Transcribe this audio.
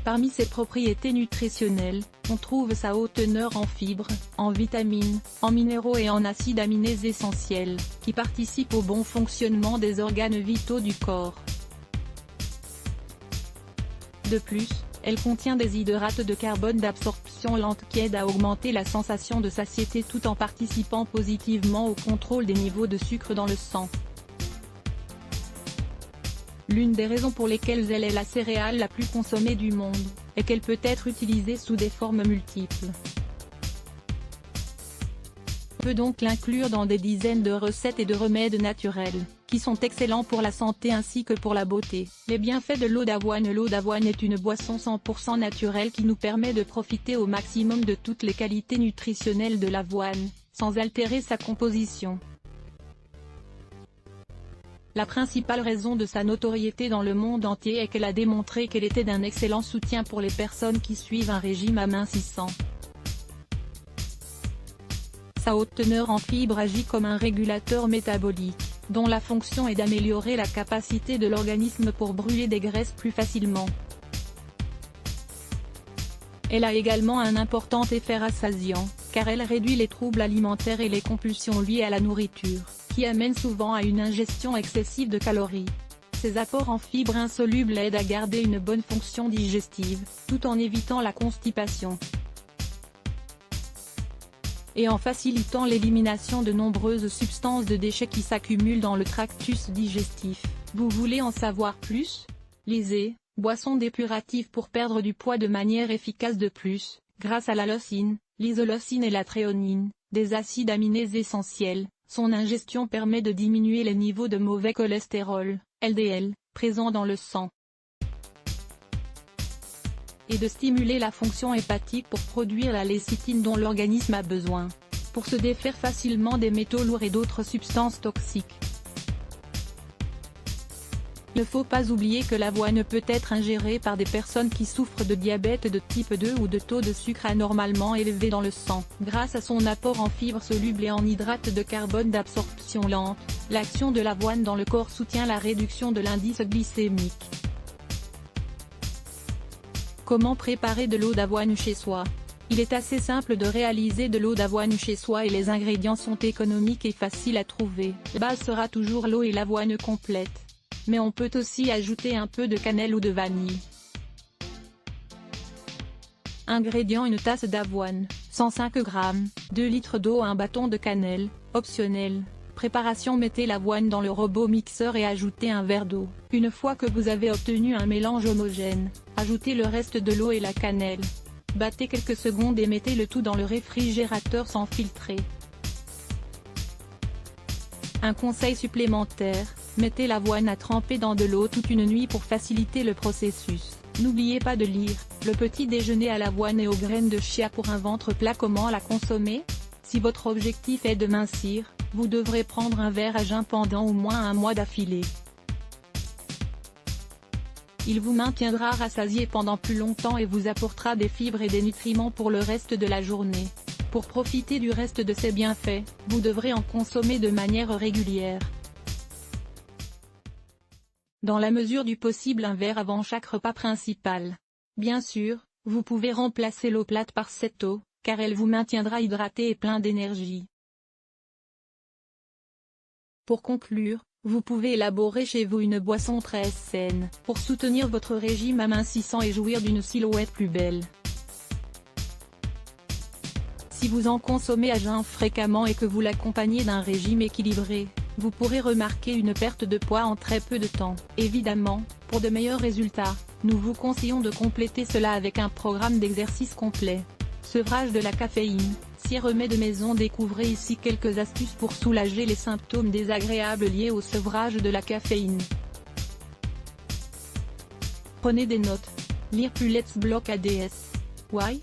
Parmi ses propriétés nutritionnelles, on trouve sa haute teneur en fibres, en vitamines, en minéraux et en acides aminés essentiels, qui participent au bon fonctionnement des organes vitaux du corps. De plus, elle contient des hydrates de carbone d'absorption lente qui aident à augmenter la sensation de satiété tout en participant positivement au contrôle des niveaux de sucre dans le sang. L'une des raisons pour lesquelles elle est la céréale la plus consommée du monde, est qu'elle peut être utilisée sous des formes multiples. On peut donc l'inclure dans des dizaines de recettes et de remèdes naturels, qui sont excellents pour la santé ainsi que pour la beauté. Les bienfaits de l'eau d'avoine. L'eau d'avoine est une boisson 100% naturelle qui nous permet de profiter au maximum de toutes les qualités nutritionnelles de l'avoine, sans altérer sa composition. La principale raison de sa notoriété dans le monde entier est qu'elle a démontré qu'elle était d'un excellent soutien pour les personnes qui suivent un régime amincissant. Sa haute teneur en fibres agit comme un régulateur métabolique, dont la fonction est d'améliorer la capacité de l'organisme pour brûler des graisses plus facilement. Elle a également un important effet rassasiant, car elle réduit les troubles alimentaires et les compulsions liées à la nourriture, qui amènent souvent à une ingestion excessive de calories. Ces apports en fibres insolubles aident à garder une bonne fonction digestive, tout en évitant la constipation et en facilitant l'élimination de nombreuses substances de déchets qui s'accumulent dans le tractus digestif. Vous voulez en savoir plus? Lisez « Boisson dépurative pour perdre du poids de manière efficace ». De plus, grâce à la leucine, l'isoleucine et la thréonine, des acides aminés essentiels, son ingestion permet de diminuer les niveaux de mauvais cholestérol, LDL, présents dans le sang, et de stimuler la fonction hépatique pour produire la lécithine dont l'organisme a besoin, pour se défaire facilement des métaux lourds et d'autres substances toxiques. Il ne faut pas oublier que l'avoine peut être ingérée par des personnes qui souffrent de diabète de type 2 ou de taux de sucre anormalement élevé dans le sang. Grâce à son apport en fibres solubles et en hydrates de carbone d'absorption lente, l'action de l'avoine dans le corps soutient la réduction de l'indice glycémique. Comment préparer de l'eau d'avoine chez soi? Il est assez simple de réaliser de l'eau d'avoine chez soi et les ingrédients sont économiques et faciles à trouver. La base sera toujours l'eau et l'avoine complète. Mais on peut aussi ajouter un peu de cannelle ou de vanille. Ingrédients: une tasse d'avoine, 105 g, 2 litres d'eau, un bâton de cannelle, optionnel. Préparation: mettez l'avoine dans le robot mixeur et ajoutez un verre d'eau. Une fois que vous avez obtenu un mélange homogène, ajoutez le reste de l'eau et la cannelle. Battez quelques secondes et mettez le tout dans le réfrigérateur sans filtrer. Un conseil supplémentaire, mettez l'avoine à tremper dans de l'eau toute une nuit pour faciliter le processus. N'oubliez pas de lire « Le petit déjeuner à l'avoine et aux graines de chia pour un ventre plat ». Comment la consommer? Si votre objectif est de mincir, vous devrez prendre un verre à jeun pendant au moins un mois d'affilée. Il vous maintiendra rassasié pendant plus longtemps et vous apportera des fibres et des nutriments pour le reste de la journée. Pour profiter du reste de ces bienfaits, vous devrez en consommer de manière régulière. Dans la mesure du possible, un verre avant chaque repas principal. Bien sûr, vous pouvez remplacer l'eau plate par cette eau, car elle vous maintiendra hydraté et plein d'énergie. Pour conclure, vous pouvez élaborer chez vous une boisson très saine, pour soutenir votre régime amincissant et jouir d'une silhouette plus belle. Si vous en consommez à jeun fréquemment et que vous l'accompagnez d'un régime équilibré, vous pourrez remarquer une perte de poids en très peu de temps. Évidemment, pour de meilleurs résultats, nous vous conseillons de compléter cela avec un programme d'exercice complet. Sevrage de la caféine, 6 remèdes maison. Découvrez ici quelques astuces pour soulager les symptômes désagréables liés au sevrage de la caféine. Prenez des notes. Lire plus Let's Block ADS. Why?